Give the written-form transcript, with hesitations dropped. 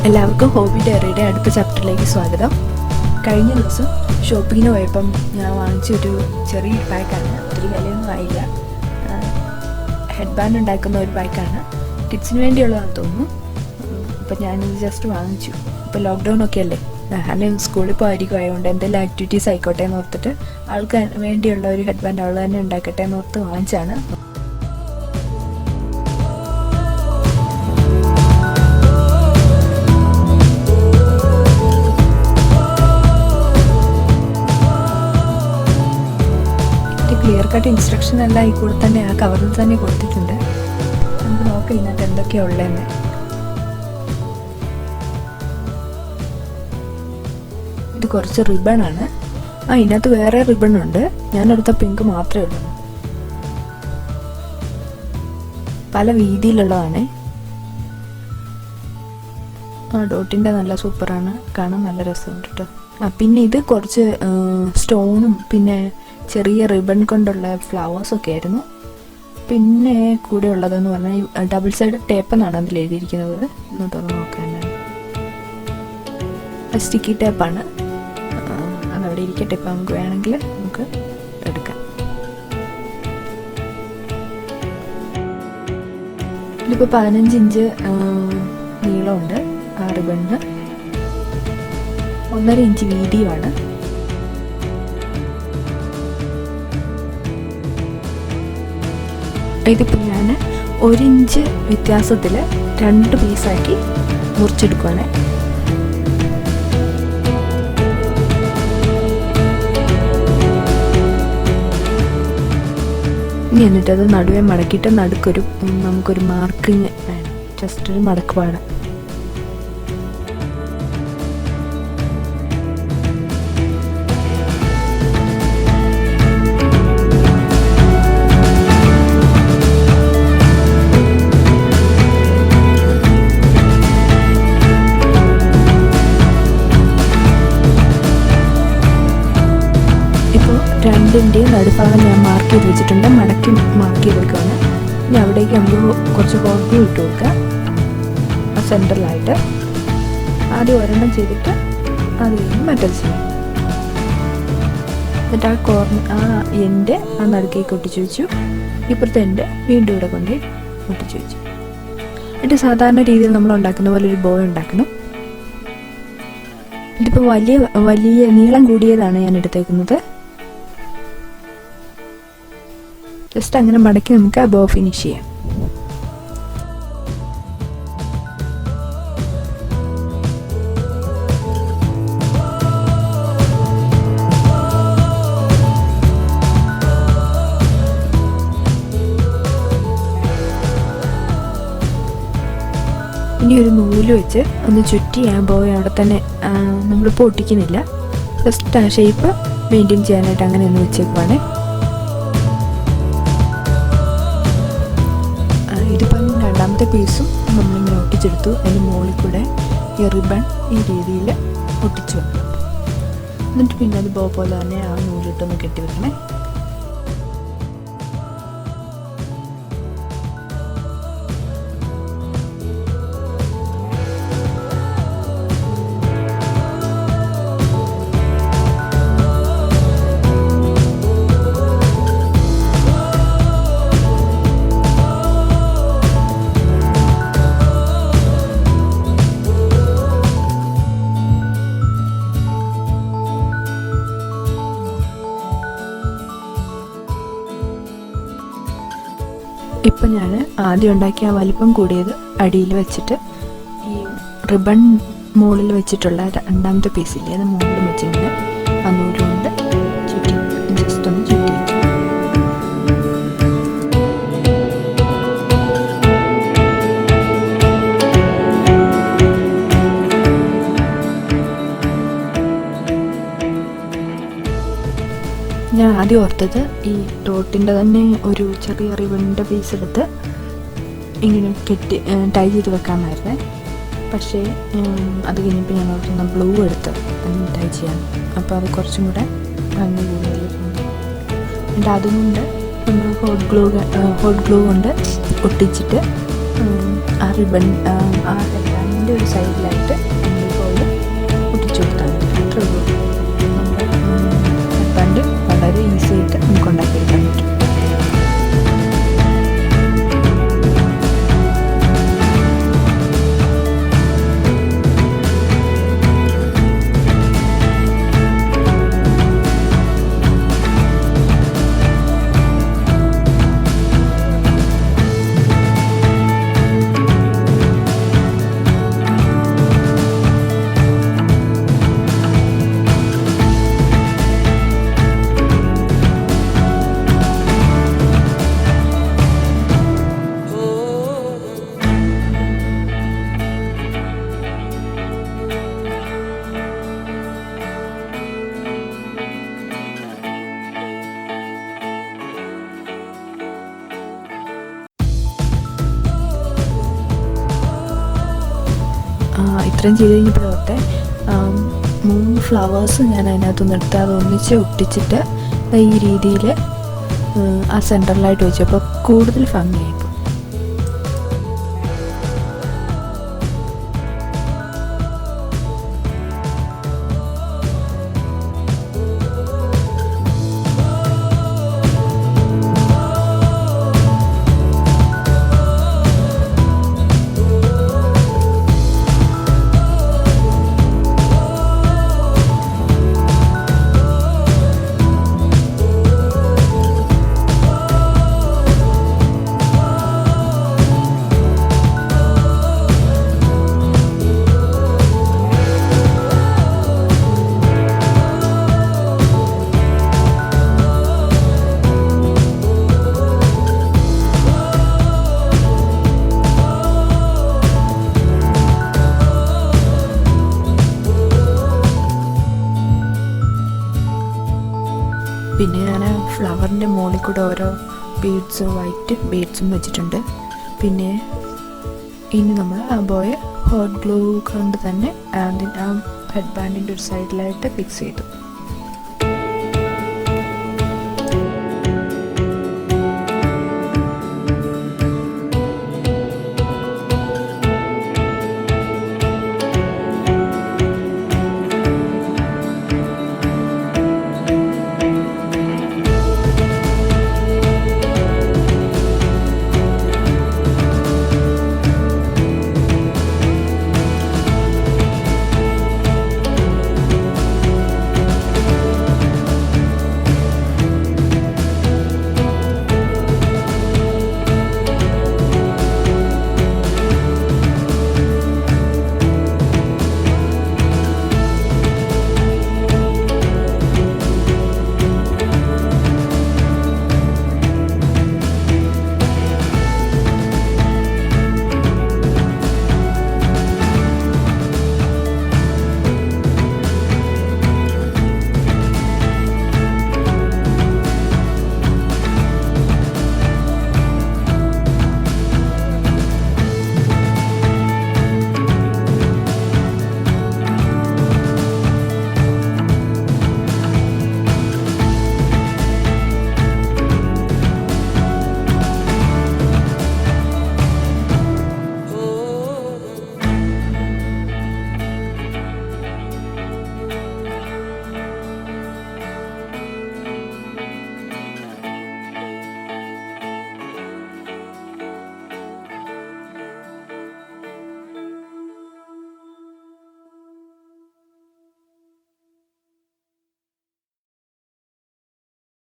എല്ലാവർക്കും ഹോബി ഡയറിയുടെ അടുത്ത ചാപ്റ്ററിലേക്ക് സ്വാഗതം. കഴിഞ്ഞ ദിവസം ഷോപ്പിങ്ങിന് പോയപ്പം ഞാൻ വാങ്ങിച്ചൊരു ചെറിയ പാക്കാണ്, ഒത്തിരി വിലയൊന്നും ആയില്ല. ഹെഡ് ബാൻഡ് ഉണ്ടാക്കുന്ന ഒരു പാക്കാണ്, കിഡ്സിന് വേണ്ടിയുള്ളതാണെന്ന് തോന്നുന്നു. അപ്പം ഞാനിത് ജസ്റ്റ് വാങ്ങിച്ചു. ഇപ്പോൾ ലോക്ക്ഡൗൺ ഒക്കെ അല്ലേ, ഞാൻ സ്കൂളിൽ പോയിരിക്കും, ആയതുകൊണ്ട് എന്തെല്ലാം ആക്ടിവിറ്റീസ് ആയിക്കോട്ടെ എന്ന് ഓർത്തിട്ട് ആൾക്ക് വേണ്ടിയുള്ള ഒരു ഹെഡ് ബാൻഡ് അവൾ തന്നെ ഉണ്ടാക്കട്ടെ എന്ന് ഓർത്ത് വാങ്ങിച്ചാണ്. ക്ലിയർ കട്ട് ഇൻസ്ട്രക്ഷൻ എല്ലാം ഈ കൂടെ തന്നെ ആ കവറിൽ തന്നെ കൊടുത്തിട്ടുണ്ട്. നമുക്ക് നോക്കാം ഇതിനകത്ത് എന്തൊക്കെയാണ് ഉള്ളതെന്ന്. ഇത് കുറച്ച് റിബണാണ്. ഇതിനകത്ത് വേറെ റിബണുണ്ട്, ഞാനെടുത്ത പിങ്ക് മാത്രമേ ഉള്ളൂ. പല വീതിയിലുള്ളതാണ്. ഡോട്ടിൻ്റെ നല്ല സൂപ്പറാണ്, കാണാൻ നല്ല രസമുണ്ട് കേട്ടോ. പിന്നെ ഇത് കുറച്ച് സ്റ്റോണും പിന്നെ ചെറിയ റിബൺ കൊണ്ടുള്ള ഫ്ലവേഴ്സൊക്കെ ആയിരുന്നു. പിന്നെ കൂടെ ഉള്ളതെന്ന് പറഞ്ഞാൽ ഡബിൾ സൈഡ് ടേപ്പ് എന്നാണ് അതിൽ എഴുതിയിരിക്കുന്നത്. ഒന്ന് തുറന്ന് നോക്കാനാണ്. സ്റ്റിക്കി ടേപ്പാണ്, അതവിടെ ഇരിക്കട്ടെ. ഇപ്പം നമുക്ക് വേണമെങ്കിൽ നമുക്ക് എടുക്കാം. ഇതിപ്പോൾ 15 ഇഞ്ച് നീളമുണ്ട് ആ റിബണിന്, 1.5 ഇഞ്ച് വീതിയുമാണ്. ഇതിപ്പോൾ ഞാൻ 1 ഇഞ്ച് വ്യത്യാസത്തിൽ 2 പീസാക്കി മുറിച്ചെടുക്കുവാണ്. ഇനി എന്നിട്ടത് നടുവേ മടക്കിയിട്ട് നടുക്കൊരു നമുക്കൊരു മാർക്കിങ് വേണം, ജസ്റ്റ് ഒരു മടക്ക് പാടാം. രണ്ടിൻ്റെയും നടുഭാഗം ഞാൻ മാർക്ക് ചെയ്ത് വെച്ചിട്ടുണ്ട്, മടക്കി മാർക്ക് ചെയ്ത് വെക്കുകയാണ്. ഇനി അവിടേക്ക് നമുക്ക് കുറച്ച് ഹോട്ട് ഗ്ലൂ ഇട്ട് കൊടുക്കുക ആ സെൻറ്ററിലായിട്ട്. ആദ്യം ഒരെണ്ണം ചെയ്തിട്ട് അത് കഴിഞ്ഞ് മറ്റത് ചെയ്യും. എന്നിട്ട് ആ എൻഡ് ആ നടുക്കേക്ക് ഒട്ടിച്ച് വെച്ചു. ഇപ്പുറത്തെ എൻഡ് വീണ്ടും ഇവിടെ കൊണ്ട് ഒട്ടിച്ച് വെച്ചു. എന്നിട്ട് സാധാരണ രീതിയിൽ നമ്മൾ ഉണ്ടാക്കുന്ന പോലെ ഒരു ബോയ് ഉണ്ടാക്കണം. ഇതിപ്പോൾ വലിയ നീളം കൂടിയതാണ് ഞാൻ എടുത്തേക്കുന്നത്. ജസ്റ്റ് അങ്ങനെ മടക്കി നമുക്ക് ആ ബോ ഫിനിഷ് ചെയ്യാം. ഇനി ഒരു നൂല് വെച്ച് ഒന്ന് ചുറ്റി ആ ബോ അവിടെ തന്നെ നമ്മളിപ്പോൾ ഒട്ടിക്കുന്നില്ല, ജസ്റ്റ് ആ ഷേപ്പ് മെയിൻറ്റെയിൻ ചെയ്യാനായിട്ട് അങ്ങനെ ഒന്ന് വെച്ചേക്കുവാണ്. ഇതിപ്പം രണ്ടാമത്തെ പീസും നമ്മളിങ്ങനെ ഒട്ടിച്ചെടുത്തു. അതിന് മുകളിൽ കൂടെ ഈ റിബൺ ഈ രീതിയിൽ ഒട്ടിച്ചു വെക്കണം. എന്നിട്ട് പിന്നെ അത് ബോ പോലെ തന്നെ ആ നൂലിട്ടൊന്ന് കെട്ടി വെക്കണേ. ഇപ്പം ഞാൻ ആദ്യം ഉണ്ടാക്കിയ വലിപ്പം കൂടിയത് അടിയിൽ വെച്ചിട്ട് ഈ റിബൺ മുകളിൽ വെച്ചിട്ടുള്ള രണ്ടാമത്തെ പീസില്ലേ അത് മുകളിൽ വെച്ചിട്ട് ആ നൂലുകൊണ്ട് ചുറ്റി ജസ്റ്റ് ഒന്ന് ചുറ്റി വെച്ചു. ഞാൻ ആദ്യം ഓർത്തത് ഈ ഡോട്ടിൻ്റെ തന്നെ ഒരു ചെറിയ റിബണിൻ്റെ പീസ് എടുത്ത് ഇങ്ങനെ കെട്ടി ടൈ ചെയ്ത് വെക്കാമെന്നായിരുന്നേ. പക്ഷേ അത് കഴിഞ്ഞപ്പോൾ ഞാൻ ഓർത്തുന്ന ബ്ലൂ എടുത്ത് ടൈ ചെയ്യാൻ, അപ്പോൾ അത് കുറച്ചും കൂടെ ഭംഗി കൂടുതലുണ്ട്. എന്നിട്ട് അതുകൊണ്ട് നമ്മൾ ഹോട്ട് ഗ്ലൂ കൊണ്ട് ഒട്ടിച്ചിട്ട് ആ റിബൺ ആ ഹെഡ്ബാൻഡിന് അതിൻ്റെ ഒരു സൈഡിലായിട്ട് എണ്ണ ഫോയിൽ ഒട്ടിച്ചു കൊടുത്താൽ മതി. അത്രേ ഉള്ളൂ. നമ്മുടെ ഹെഡ്ബാൻഡ് വളരെ ഈസി ആയിട്ട് നമുക്ക് ഉണ്ടാക്കിയെടുക്കാൻ പറ്റും. ഇത്രയും ചെയ്ത് കഴിഞ്ഞപ്പോൾ തൊട്ട് 3 ഫ്ലവേഴ്സ് ഞാൻ അതിനകത്തുനിന്ന് എടുത്ത് അത് ഒന്നിച്ച് ഒട്ടിച്ചിട്ട് ഈ രീതിയിൽ ആ സെൻറ്ററിലായിട്ട് വെച്ചു. അപ്പോൾ കൂടുതൽ ഭംഗിയായി. പിന്നെ ഞാൻ ഫ്ലവറിൻ്റെ മുകളിൽ കൂടെ ഓരോ ബീഡ്സും വൈറ്റ് ബീഡ്സും വെച്ചിട്ടുണ്ട്. പിന്നെ ഇനി നമ്മൾ ആ ബോയെ ഹോട്ട് ഗ്ലൂ കൊണ്ട് തന്നെ ആ ഹെഡ് ബാൻഡിൻ്റെ ഒരു സൈഡിലായിട്ട് ഫിക്സ് ചെയ്തു.